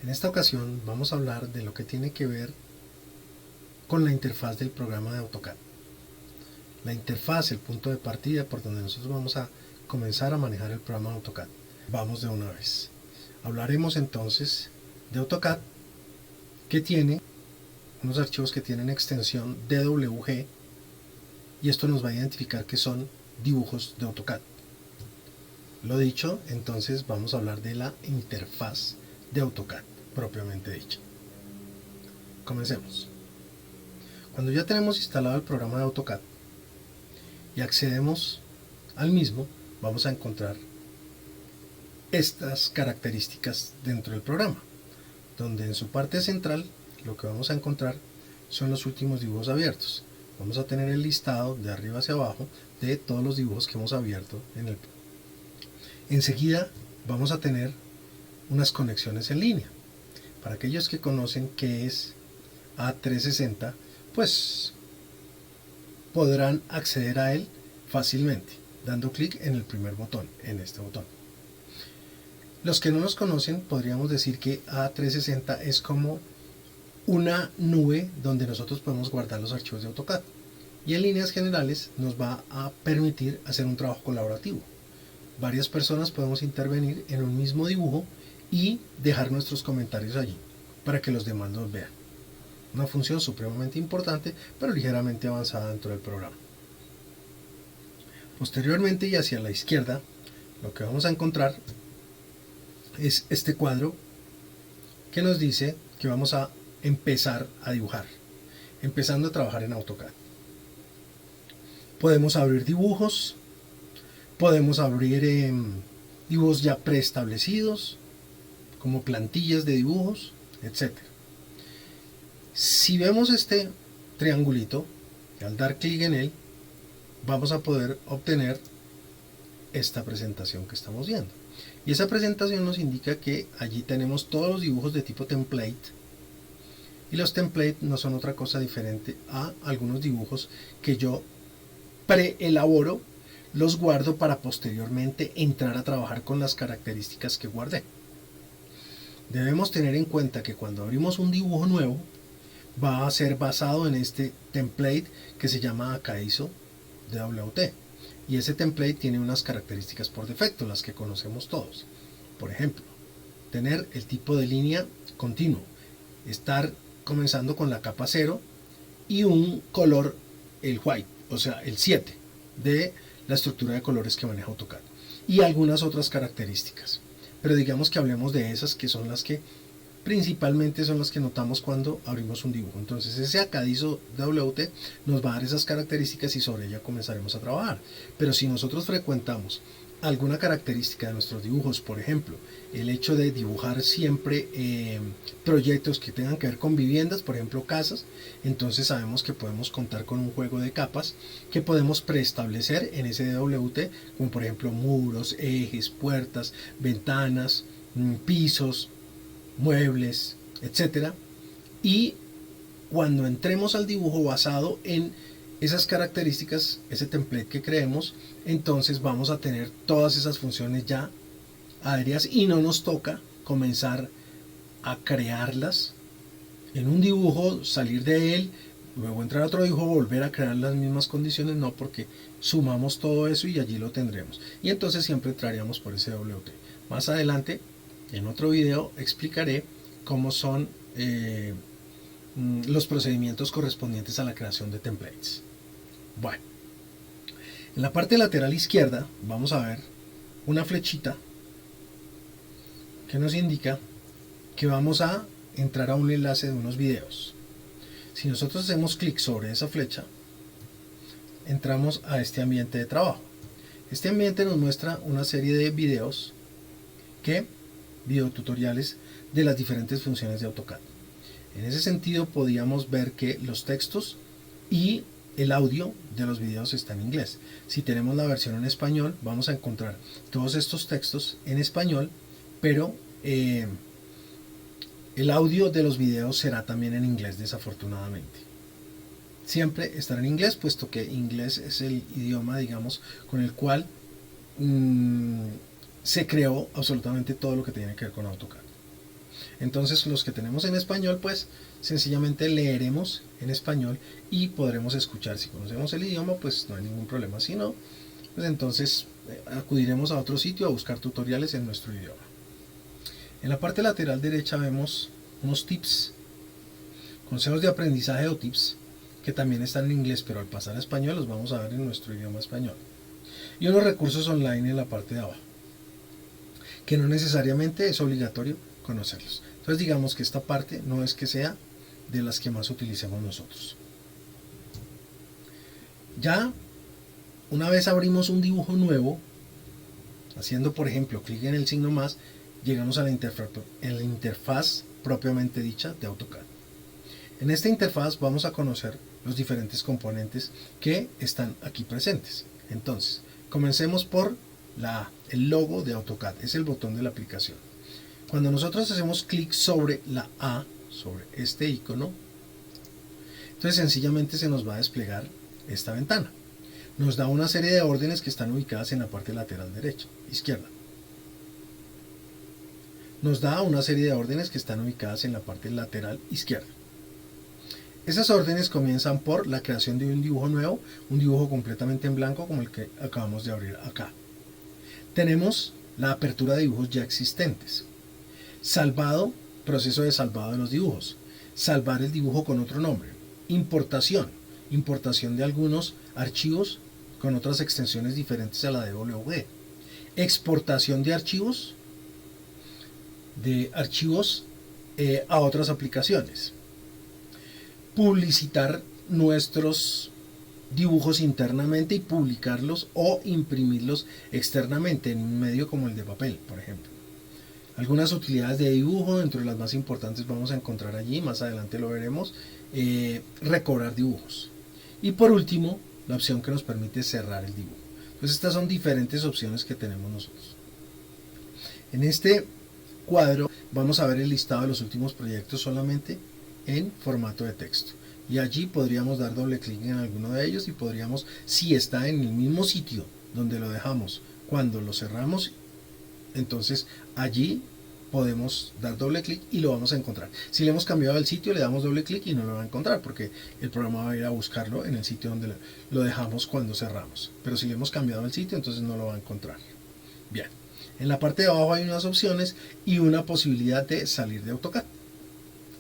En esta ocasión vamos a hablar de lo que tiene que ver con la interfaz del programa de AutoCAD. La interfaz, el punto de partida por donde nosotros vamos a comenzar a manejar el programa de AutoCAD. Vamos de una vez. Hablaremos entonces de AutoCAD, que tiene unos archivos que tienen extensión DWG, y esto nos va a identificar que son dibujos de AutoCAD. Lo dicho, entonces vamos a hablar de la interfaz de AutoCAD propiamente dicha. Comencemos. Cuando ya tenemos instalado el programa de AutoCAD y accedemos al mismo, vamos a encontrar estas características dentro del programa, donde en su parte central lo que vamos a encontrar son los últimos dibujos abiertos. Vamos a tener el listado de arriba hacia abajo de todos los dibujos que hemos abierto en el programa. Enseguida vamos a tener unas conexiones en línea. Para aquellos que conocen qué es A360, pues podrán acceder a él fácilmente, dando clic en el primer botón, en este botón. Los que no nos conocen, podríamos decir que A360 es como una nube donde nosotros podemos guardar los archivos de AutoCAD. Y en líneas generales nos va a permitir hacer un trabajo colaborativo. Varias personas podemos intervenir en un mismo dibujo y dejar nuestros comentarios allí para que los demás nos vean. Una función supremamente importante, pero ligeramente avanzada dentro del programa. Posteriormente y hacia la izquierda, lo que vamos a encontrar es este cuadro que nos dice que vamos a empezar a dibujar, empezando a trabajar en AutoCAD. Podemos abrir dibujos, podemos abrir dibujos ya preestablecidos, como plantillas de dibujos, etc. Si vemos este triangulito, al dar clic en él, vamos a poder obtener esta presentación que estamos viendo. Y esa presentación nos indica que allí tenemos todos los dibujos de tipo template. Y los templates no son otra cosa diferente a algunos dibujos que yo preelaboro, los guardo para posteriormente entrar a trabajar con las características que guardé. Debemos tener en cuenta que cuando abrimos un dibujo nuevo, va a ser basado en este template que se llama Akaiso DWT. Y ese template tiene unas características por defecto, las que conocemos todos. Por ejemplo, tener el tipo de línea continuo, estar comenzando con la capa 0 y un color, el white, o sea, el 7 de la estructura de colores que maneja AutoCAD. Y algunas otras características. Pero digamos que hablemos de esas que son las que principalmente son las que notamos cuando abrimos un dibujo. Entonces ese Akaiso WT nos va a dar esas características y sobre ella comenzaremos a trabajar. Pero si nosotros frecuentamos alguna característica de nuestros dibujos, por ejemplo, el hecho de dibujar siempre proyectos que tengan que ver con viviendas, por ejemplo casas, entonces sabemos que podemos contar con un juego de capas que podemos preestablecer en ese DWT, como por ejemplo muros, ejes, puertas, ventanas, pisos, muebles, etc. Y cuando entremos al dibujo basado en esas características, ese template que creemos, entonces vamos a tener todas esas funciones ya aéreas y no nos toca comenzar a crearlas en un dibujo, salir de él, luego entrar a otro dibujo, volver a crear las mismas condiciones, no, porque sumamos todo eso y allí lo tendremos. Y entonces siempre entraríamos por ese WT. Más adelante, en otro video, explicaré cómo son los procedimientos correspondientes a la creación de templates. Bueno, en la parte lateral izquierda vamos a ver una flechita que nos indica que vamos a entrar a un enlace de unos videos. Si nosotros hacemos clic sobre esa flecha, entramos a este ambiente de trabajo. Este ambiente nos muestra una serie de videos, videotutoriales de las diferentes funciones de AutoCAD. En ese sentido podíamos ver que los textos y el audio de los videos está en inglés. Si tenemos la versión en español, vamos a encontrar todos estos textos en español, pero el audio de los videos será también en inglés, desafortunadamente. Siempre estará en inglés, puesto que inglés es el idioma, digamos, con el cual se creó absolutamente todo lo que tiene que ver con AutoCAD. Entonces los que tenemos en español, pues sencillamente leeremos en español y podremos escuchar. Si conocemos el idioma, pues no hay ningún problema. Si no, pues entonces acudiremos a otro sitio a buscar tutoriales en nuestro idioma. En la parte lateral derecha vemos unos tips, consejos de aprendizaje o tips, que también están en inglés, pero al pasar a español los vamos a ver en nuestro idioma español. Y unos recursos online en la parte de abajo, que no necesariamente es obligatorio conocerlos. Entonces digamos que esta parte no es que sea de las que más utilicemos nosotros. Ya una vez abrimos un dibujo nuevo, haciendo por ejemplo clic en el signo más, llegamos a la interfaz propiamente dicha de AutoCAD. En esta interfaz vamos a conocer los diferentes componentes que están aquí presentes. Entonces, comencemos por la A, el logo de AutoCAD, es el botón de la aplicación. Cuando nosotros hacemos clic sobre la A, sobre este icono, entonces sencillamente se nos va a desplegar esta ventana. Nos da una serie de órdenes que están ubicadas en la parte lateral derecha, izquierda. Nos da una serie de órdenes que están ubicadas en la parte lateral izquierda. Esas órdenes comienzan por la creación de un dibujo nuevo, un dibujo completamente en blanco como el que acabamos de abrir acá. Tenemos la apertura de dibujos ya existentes. Salvado, proceso de salvado de los dibujos. Salvar el dibujo con otro nombre. Importación, importación de algunos archivos con otras extensiones diferentes a la DWG. Exportación de archivos a otras aplicaciones. Publicitar nuestros dibujos internamente y publicarlos o imprimirlos externamente en un medio como el de papel, por ejemplo. Algunas utilidades de dibujo, dentro de las más importantes vamos a encontrar allí, más adelante lo veremos, recobrar dibujos. Y por último, la opción que nos permite cerrar el dibujo. Entonces estas son diferentes opciones que tenemos nosotros. En este cuadro vamos a ver el listado de los últimos proyectos solamente en formato de texto, y allí podríamos dar doble clic en alguno de ellos y podríamos, si está en el mismo sitio donde lo dejamos cuando lo cerramos, entonces allí podemos dar doble clic y lo vamos a encontrar. Si le hemos cambiado el sitio, le damos doble clic y no lo va a encontrar porque el programa va a ir a buscarlo en el sitio donde lo dejamos cuando cerramos, pero si le hemos cambiado el sitio, entonces no lo va a encontrar. Bien, en la parte de abajo hay unas opciones y una posibilidad de salir de AutoCAD.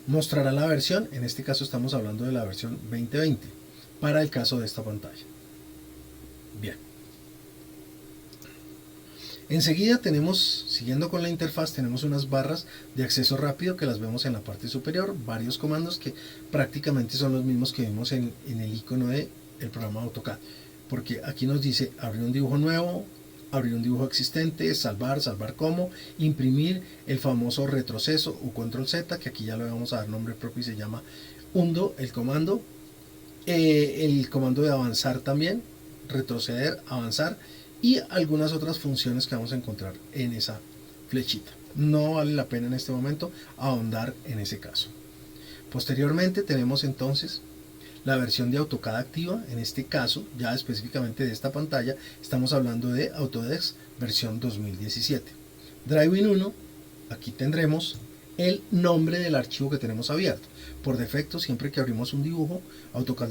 Mostrará la versión, en este caso estamos hablando de la versión 2020, para el caso de esta pantalla. Bien. Enseguida tenemos, siguiendo con la interfaz, tenemos unas barras de acceso rápido que las vemos en la parte superior, varios comandos que prácticamente son los mismos que vimos en el icono del programa AutoCAD, porque aquí nos dice abrir un dibujo nuevo, abrir un dibujo existente, salvar, salvar como, imprimir, el famoso retroceso o control Z, que aquí ya le vamos a dar nombre propio y se llama undo, el comando de avanzar también, retroceder, avanzar, y algunas otras funciones que vamos a encontrar en esa flechita. No vale la pena en este momento ahondar en ese caso. Posteriormente tenemos entonces la versión de AutoCAD activa. En este caso, ya específicamente de esta pantalla, estamos hablando de Autodesk versión 2017. Driving 1, aquí tendremos el nombre del archivo que tenemos abierto. Por defecto, siempre que abrimos un dibujo, AutoCAD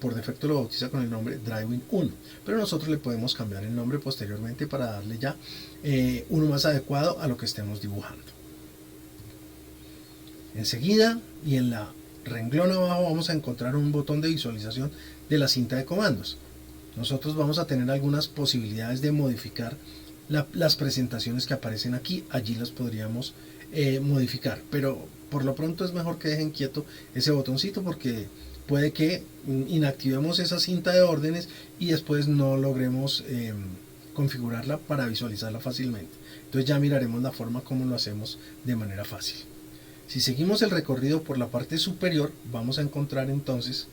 por defecto lo bautiza con el nombre Driving 1, pero nosotros le podemos cambiar el nombre posteriormente para darle ya uno más adecuado a lo que estemos dibujando. Enseguida, y en la renglón abajo, vamos a encontrar un botón de visualización de la cinta de comandos. Nosotros vamos a tener algunas posibilidades de modificar las presentaciones que aparecen aquí. Allí las podríamos modificar, pero por lo pronto es mejor que dejen quieto ese botoncito porque puede que inactivemos esa cinta de órdenes y después no logremos configurarla para visualizarla fácilmente. Entonces ya miraremos la forma como lo hacemos de manera fácil. Si seguimos el recorrido por la parte superior, vamos a encontrar entonces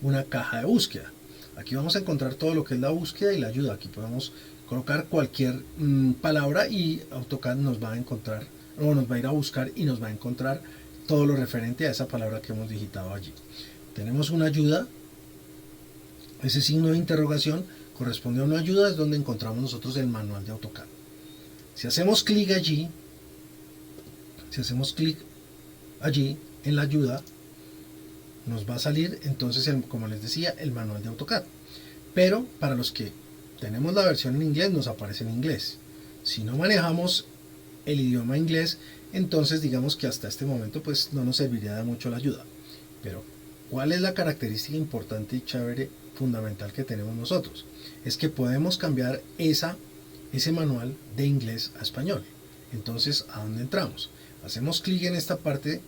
una caja de búsqueda. Aquí vamos a encontrar todo lo que es la búsqueda y la ayuda. Aquí podemos colocar cualquier palabra y AutoCAD nos va a encontrar, o nos va a ir a buscar y nos va a encontrar todo lo referente a esa palabra que hemos digitado allí. Tenemos una ayuda, ese signo de interrogación corresponde a una ayuda, es donde encontramos nosotros el manual de AutoCAD. Si hacemos clic allí, Si hacemos clic allí en la ayuda, nos va a salir entonces, como les decía, el manual de AutoCAD. Pero para los que tenemos la versión en inglés, nos aparece en inglés. Si no manejamos el idioma inglés, entonces digamos que hasta este momento pues no nos serviría de mucho la ayuda. Pero ¿cuál es la característica importante y chévere, fundamental que tenemos nosotros? Es que podemos cambiar ese manual de inglés a español. Entonces, ¿a dónde entramos? Hacemos clic en esta parte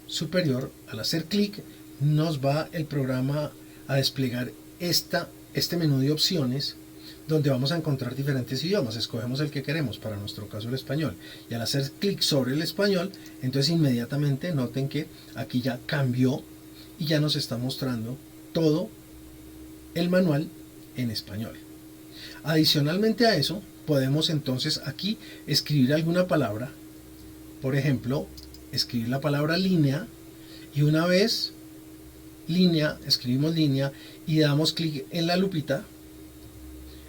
superior. Al hacer clic, nos va el programa a desplegar este menú de opciones, donde vamos a encontrar diferentes idiomas. Escogemos el que queremos, para nuestro caso el español, y al hacer clic sobre el español, entonces inmediatamente noten que aquí ya cambió y ya nos está mostrando todo el manual en español. Adicionalmente a eso, podemos entonces aquí escribir alguna palabra. Por ejemplo, escribir la palabra línea, y una vez línea, escribimos línea y damos clic en la lupita,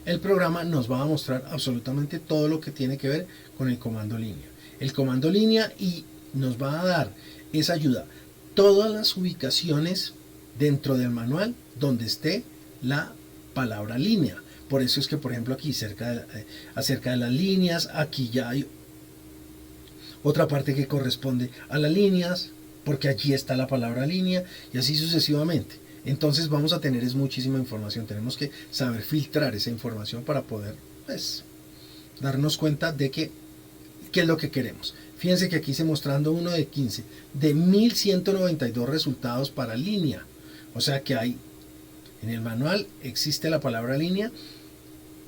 el programa nos va a mostrar absolutamente todo lo que tiene que ver con el comando línea. El comando línea, y nos va a dar esa ayuda, todas las ubicaciones dentro del manual donde esté la palabra línea. Por eso es que, por ejemplo, aquí acerca de las líneas, aquí ya hay otra parte que corresponde a las líneas, porque allí está la palabra línea, y así sucesivamente. Entonces vamos a tener muchísima información. Tenemos que saber filtrar esa información para poder darnos cuenta de qué es lo que queremos. Fíjense que aquí se mostrando uno de 15, de 1192 resultados para línea. O sea que hay, en el manual existe la palabra línea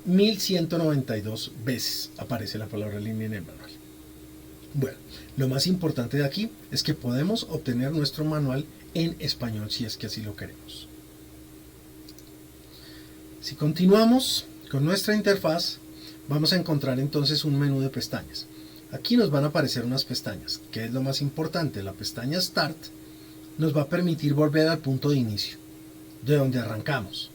1192 veces aparece la palabra línea en el manual. Bueno, lo más importante de aquí es que podemos obtener nuestro manual en español si es que así lo queremos. Si continuamos con nuestra interfaz, vamos a encontrar entonces un menú de pestañas. Aquí nos van a aparecer unas pestañas. ¿Qué es lo más importante? La pestaña Start nos va a permitir volver al punto de inicio, de donde arrancamos.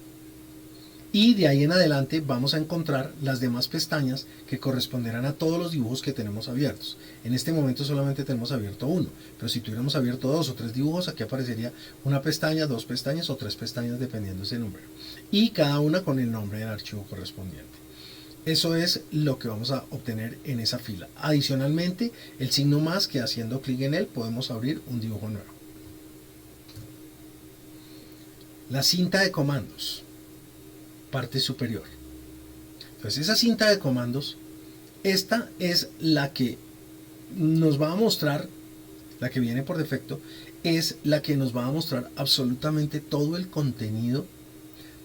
Y de ahí en adelante vamos a encontrar las demás pestañas que corresponderán a todos los dibujos que tenemos abiertos. En este momento solamente tenemos abierto uno, pero si tuviéramos abierto 2 o 3 dibujos, aquí aparecería una pestaña, 2 pestañas o 3 pestañas dependiendo ese número. Y cada una con el nombre del archivo correspondiente. Eso es lo que vamos a obtener en esa fila. Adicionalmente, el signo más, que haciendo clic en él podemos abrir un dibujo nuevo. La cinta de comandos, parte superior. Entonces esa cinta de comandos, esta es la que nos va a mostrar, la que viene por defecto, es la que nos va a mostrar absolutamente todo el contenido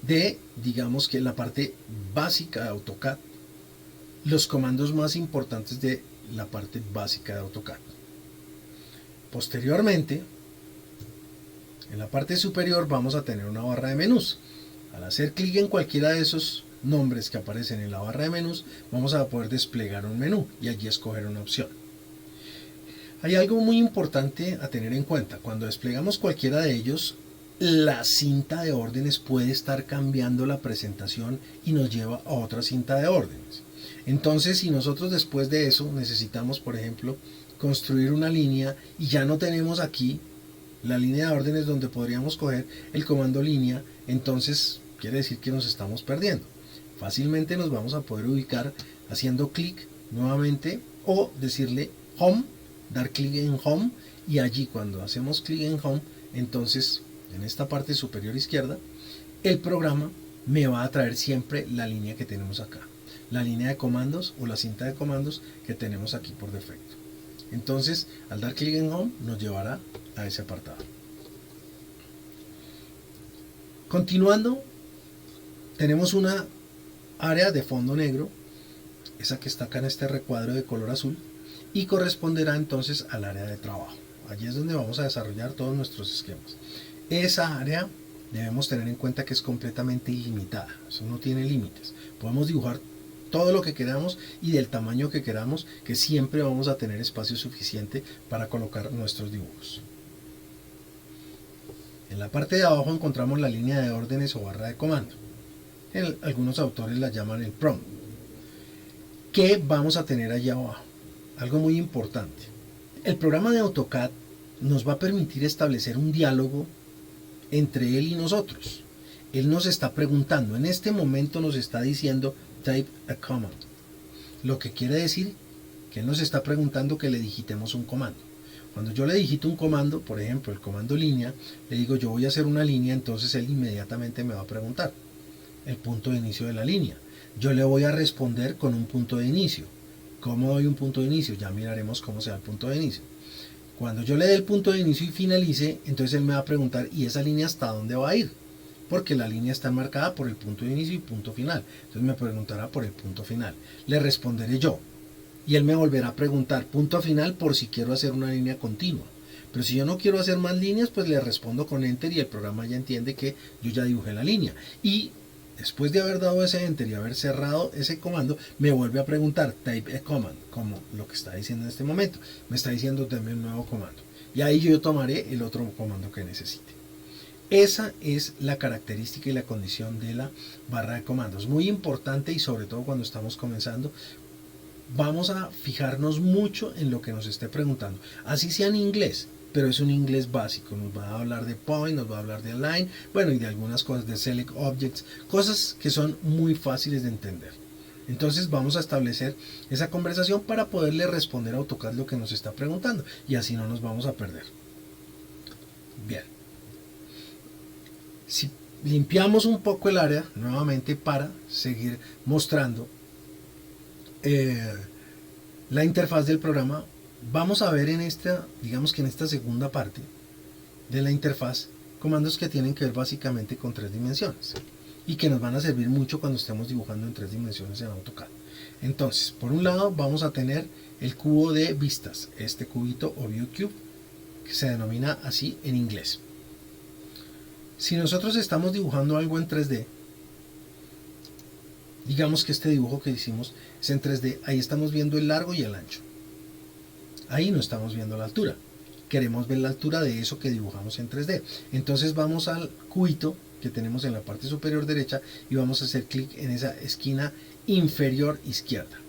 de, digamos que la parte básica de AutoCAD, los comandos más importantes de la parte básica de AutoCAD. Posteriormente, en la parte superior vamos a tener una barra de menús. Al hacer clic en cualquiera de esos nombres que aparecen en la barra de menús, vamos a poder desplegar un menú y allí escoger una opción. Hay algo muy importante a tener en cuenta. Cuando desplegamos cualquiera de ellos, la cinta de órdenes puede estar cambiando la presentación y nos lleva a otra cinta de órdenes. Entonces, si nosotros después de eso necesitamos, por ejemplo, construir una línea y ya no tenemos aquí la línea de órdenes donde podríamos coger el comando línea, entonces quiere decir que nos estamos perdiendo. Fácilmente nos vamos a poder ubicar haciendo clic nuevamente o decirle Home, dar clic en Home, y allí cuando hacemos clic en Home, entonces en esta parte superior izquierda, el programa me va a traer siempre la línea que tenemos acá, la línea de comandos o la cinta de comandos que tenemos aquí por defecto. Entonces, al dar clic en Home, nos llevará a ese apartado. Continuando, tenemos una área de fondo negro, esa que está acá en este recuadro de color azul, y corresponderá entonces al área de trabajo. Allí es donde vamos a desarrollar todos nuestros esquemas. Esa área debemos tener en cuenta que es completamente ilimitada, eso no tiene límites. Podemos dibujar todo lo que queramos y del tamaño que queramos, que siempre vamos a tener espacio suficiente para colocar nuestros dibujos. En la parte de abajo encontramos la línea de órdenes o barra de comando. Algunos autores la llaman el prompt. ¿Qué vamos a tener allá abajo? algo muy importante. El programa de AutoCAD nos va a permitir establecer un diálogo entre él y nosotros. Él nos está preguntando, en este momento nos está diciendo type a command, lo que quiere decir que él nos está preguntando que le digitemos un comando. Cuando yo le digito un comando, por ejemplo el comando línea, le digo yo voy a hacer una línea, entonces él inmediatamente me va a preguntar el punto de inicio de la línea. Yo le voy a responder con un punto de inicio. ¿Cómo doy un punto de inicio? Ya miraremos cómo sea el punto de inicio. Cuando yo le dé el punto de inicio y finalice, entonces él me va a preguntar, ¿y esa línea hasta dónde va a ir? Porque la línea está marcada por el punto de inicio y punto final. Entonces me preguntará por el punto final. Le responderé yo. Y él me volverá a preguntar punto final por si quiero hacer una línea continua. Pero si yo no quiero hacer más líneas, pues le respondo con enter y el programa ya entiende que yo ya dibujé la línea. Y después de haber dado ese enter y haber cerrado ese comando, me vuelve a preguntar type a command, como lo que está diciendo en este momento. Me está diciendo también un nuevo comando. Y ahí yo tomaré el otro comando que necesite. Esa es la característica y la condición de la barra de comandos. Muy importante y sobre todo cuando estamos comenzando, vamos a fijarnos mucho en lo que nos esté preguntando. Así sea en inglés, pero es un inglés básico. Nos va a hablar de point, nos va a hablar de align, bueno, y de algunas cosas de select objects, cosas que son muy fáciles de entender. Entonces vamos a establecer esa conversación para poderle responder a AutoCAD lo que nos está preguntando y así no nos vamos a perder. Bien. Si limpiamos un poco el área nuevamente para seguir mostrando la interfaz del programa, vamos a ver en esta, digamos que en esta segunda parte de la interfaz, comandos que tienen que ver básicamente con 3 dimensiones y que nos van a servir mucho cuando estemos dibujando en 3 dimensiones en AutoCAD. Entonces, por un lado vamos a tener el cubo de vistas, este cubito o view cube, que se denomina así en inglés. Si nosotros estamos dibujando algo en 3D, digamos que este dibujo que hicimos es en 3D, ahí estamos viendo el largo y el ancho. Ahí no estamos viendo la altura. Queremos ver la altura de eso que dibujamos en 3D. Entonces vamos al cubito que tenemos en la parte superior derecha y vamos a hacer clic en esa esquina inferior izquierda.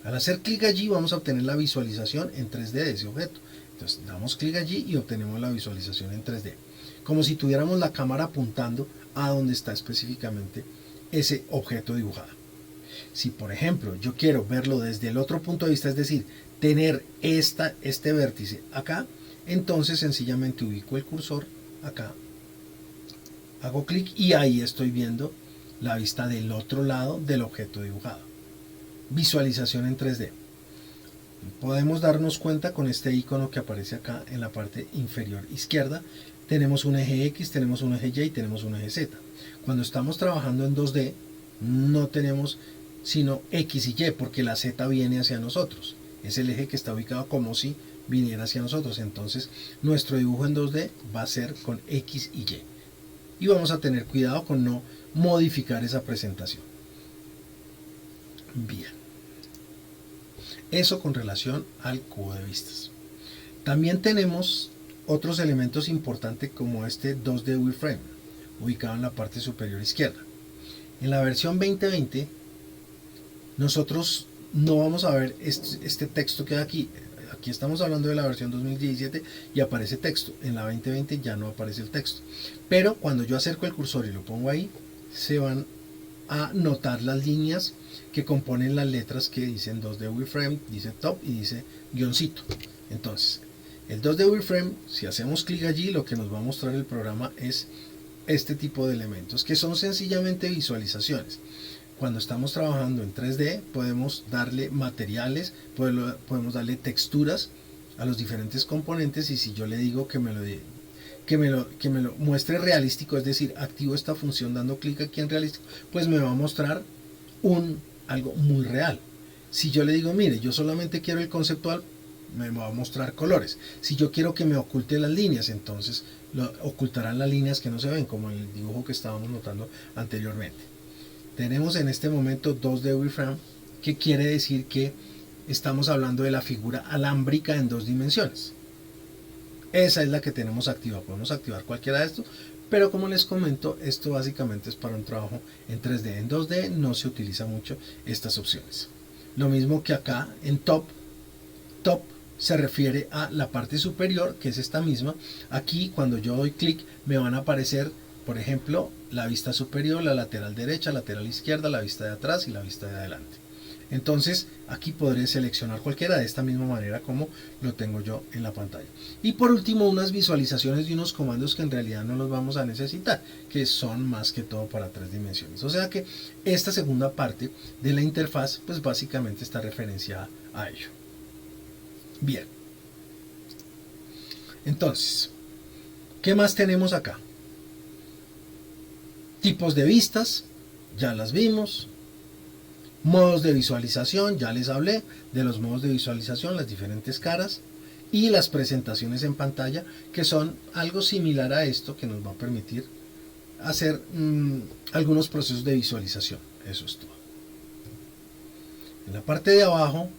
Al hacer clic allí vamos a obtener la visualización en 3D de ese objeto. Entonces damos clic allí y obtenemos la visualización en 3D. Como si tuviéramos la cámara apuntando a donde está específicamente ese objeto dibujado. Si por ejemplo yo quiero verlo desde el otro punto de vista, es decir, tener este vértice acá, entonces sencillamente ubico el cursor acá, hago clic y ahí estoy viendo la vista del otro lado del objeto dibujado. Visualización en 3D. Podemos darnos cuenta con este icono que aparece acá en la parte inferior izquierda. Tenemos un eje X, tenemos un eje Y y tenemos un eje Z. Cuando estamos trabajando en 2D no tenemos sino X y Y porque la Z viene hacia nosotros. Es el eje que está ubicado como si viniera hacia nosotros. Entonces nuestro dibujo en 2D va a ser con X y Y. Y vamos a tener cuidado con no modificar esa presentación. Bien. Eso con relación al cubo de vistas. También tenemos otros elementos importantes como este 2D Wireframe, ubicado en la parte superior izquierda. En la versión 2020, nosotros no vamos a ver este texto que hay aquí. Aquí estamos hablando de la versión 2017 y aparece texto. En la 2020 ya no aparece el texto. Pero cuando yo acerco el cursor y lo pongo ahí, se van a notar las líneas que componen las letras que dicen 2D Wireframe, dice top y dice guioncito. Entonces, el 2D Wireframe, si hacemos clic allí, lo que nos va a mostrar el programa es este tipo de elementos, que son sencillamente visualizaciones. Cuando estamos trabajando en 3D, podemos darle materiales, podemos darle texturas a los diferentes componentes, y si yo le digo que me lo muestre realístico, es decir, activo esta función dando clic aquí en realístico, pues me va a mostrar algo muy real. Si yo le digo, mire, yo solamente quiero el conceptual, me va a mostrar colores. Si yo quiero que me oculte las líneas, entonces ocultarán las líneas que no se ven, como en el dibujo que estábamos notando anteriormente. Tenemos en este momento 2D Wireframe, que quiere decir que estamos hablando de la figura alámbrica en 2 dimensiones. Esa es la que tenemos activa. Podemos activar cualquiera de estos, pero como les comento, esto básicamente es para un trabajo en 3D. En 2D no se utiliza mucho estas opciones. Lo mismo que acá en Top, top se refiere a la parte superior, que es esta misma. Aquí cuando yo doy clic me van a aparecer, por ejemplo, la vista superior, la lateral derecha, lateral izquierda, la vista de atrás y la vista de adelante. Entonces aquí podré seleccionar cualquiera de esta misma manera como lo tengo yo en la pantalla. Y por último, unas visualizaciones de unos comandos que en realidad no los vamos a necesitar, que son más que todo para 3 dimensiones. O sea que esta segunda parte de la interfaz pues básicamente está referenciada a ello. Bien, entonces, ¿qué más tenemos acá? Tipos de vistas, ya las vimos. Modos de visualización, ya les hablé de los modos de visualización, las diferentes caras. Y las presentaciones en pantalla, que son algo similar a esto, que nos va a permitir hacer algunos procesos de visualización. Eso es todo. En la parte de abajo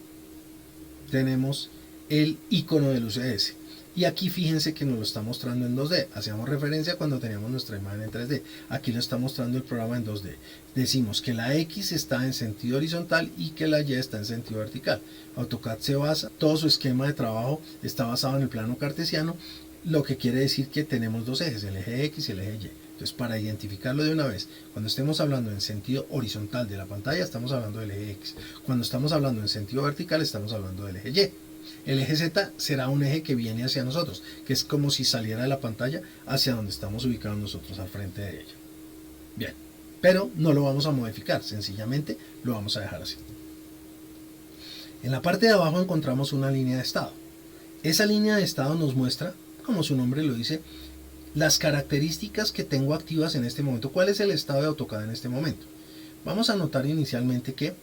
tenemos el icono del UCS. Y aquí fíjense que nos lo está mostrando en 2D. Hacíamos referencia cuando teníamos nuestra imagen en 3D. Aquí lo está mostrando el programa en 2D. Decimos que la X está en sentido horizontal y que la Y está en sentido vertical. AutoCAD se basa, todo su esquema de trabajo está basado en el plano cartesiano, lo que quiere decir que tenemos dos ejes, el eje X y el eje Y. Entonces, para identificarlo de una vez, cuando estemos hablando en sentido horizontal de la pantalla, estamos hablando del eje X. Cuando estamos hablando en sentido vertical, estamos hablando del eje Y. El eje Z será un eje que viene hacia nosotros, que es como si saliera de la pantalla hacia donde estamos ubicados nosotros al frente de ella. Bien, pero no lo vamos a modificar, sencillamente lo vamos a dejar así. En la parte de abajo encontramos una línea de estado. Esa línea de estado nos muestra, como su nombre lo dice, las características que tengo activas en este momento. ¿Cuál es el estado de AutoCAD en este momento? Vamos a notar inicialmente que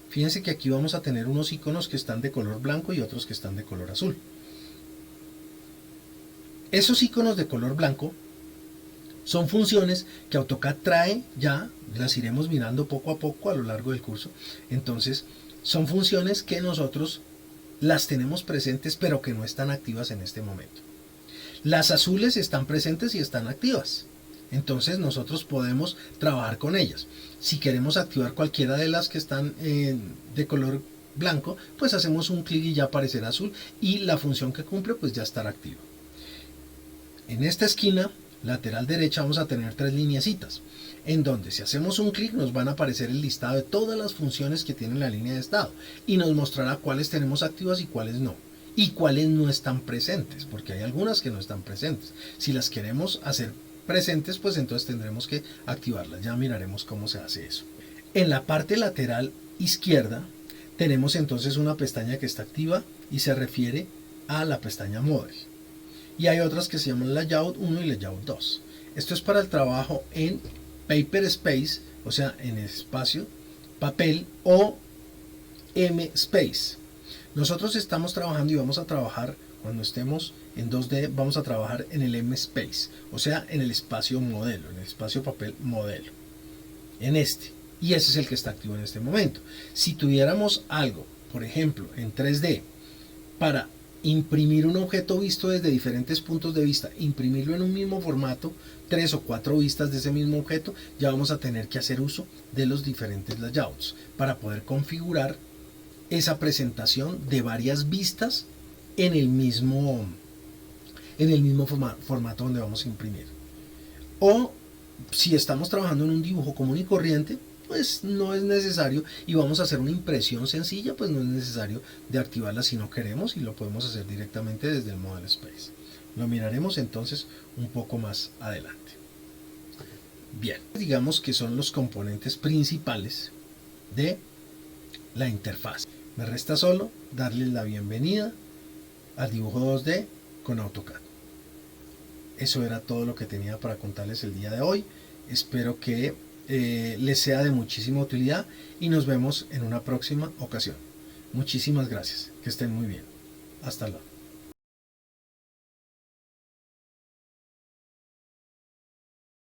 fíjense que aquí vamos a tener unos iconos que están de color blanco y otros que están de color azul. Esos iconos de color blanco son funciones que AutoCAD trae ya, las iremos mirando poco a poco a lo largo del curso. Entonces, son funciones que nosotros las tenemos presentes pero que no están activas en este momento. Las azules están presentes y están activas. Entonces nosotros podemos trabajar con ellas. Si queremos activar cualquiera de las que están de color blanco, pues hacemos un clic y ya aparecerá azul y la función que cumple pues ya estará activa. En esta esquina lateral derecha vamos a tener 3 lineecitas, en donde si hacemos un clic nos van a aparecer el listado de todas las funciones que tiene la línea de estado y nos mostrará cuáles tenemos activas y cuáles no. Y cuáles no están presentes, porque hay algunas que no están presentes. Si las queremos hacer presentes, pues entonces tendremos que activarlas. Ya miraremos cómo se hace eso. En la parte lateral izquierda tenemos entonces una pestaña que está activa y se refiere a la pestaña Model. Y hay otras que se llaman Layout 1 y Layout 2. Esto es para el trabajo en Paper Space, o sea, en espacio, papel o M-Space. Nosotros estamos trabajando y vamos a trabajar, cuando estemos en 2D, vamos a trabajar en el M-Space, o sea, en el espacio modelo, en el espacio papel modelo, en este. Y ese es el que está activo en este momento. Si tuviéramos algo, por ejemplo, en 3D, para imprimir un objeto visto desde diferentes puntos de vista, imprimirlo en un mismo formato, 3 o 4 vistas de ese mismo objeto, ya vamos a tener que hacer uso de los diferentes layouts para poder configurar esa presentación de varias vistas en el mismo formato donde vamos a imprimir. O si estamos trabajando en un dibujo común y corriente, pues no es necesario, y vamos a hacer una impresión sencilla, pues no es necesario de activarla si no queremos, y lo podemos hacer directamente desde el Model Space. Lo miraremos entonces un poco más adelante. Bien, digamos que son los componentes principales de la interfaz. Me resta solo darles la bienvenida al dibujo 2D con AutoCAD. Eso era todo lo que tenía para contarles el día de hoy. Espero que les sea de muchísima utilidad y nos vemos en una próxima ocasión. Muchísimas gracias. Que estén muy bien. Hasta luego.